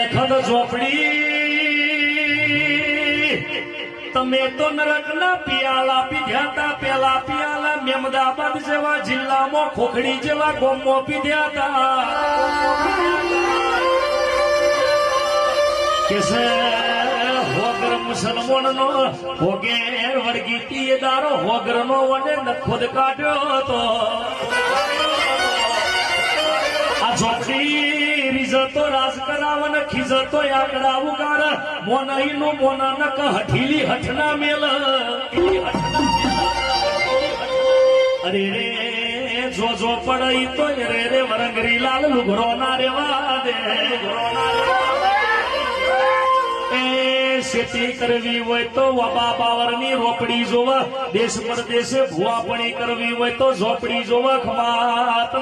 ખડ ઝોપડી તમે તો નરકના પિયાલા પીધ્યા તા પેલા પિયાલા મેમદાબાદ જેવા જિલ્લામાં ખોખડી જેવા ગોમમાં પીધ્યા તા કે છે હોગર મુસલમાન નો હોગેર વર્ગીતી દારો હોગર નો વડે નખોદ કાઢ્યો તો આ ઝોપડી રીઝતો રાજ કરાવન ખીઝતો આકડા ઉગાર મોનાઈ નો મોના નક હઠીલી હઠના મેલ અરે રે જો જો પડાઈ તો રે રે વરંગરી લાલ લુઘરો ના રેવા દે ખેતી કરવી હોય તો વબા બાવરની રોપડી જોવા દેશ પરદેશે ભુવાપણી કરવી હોય તો ઝોપડી જોવા ખમાત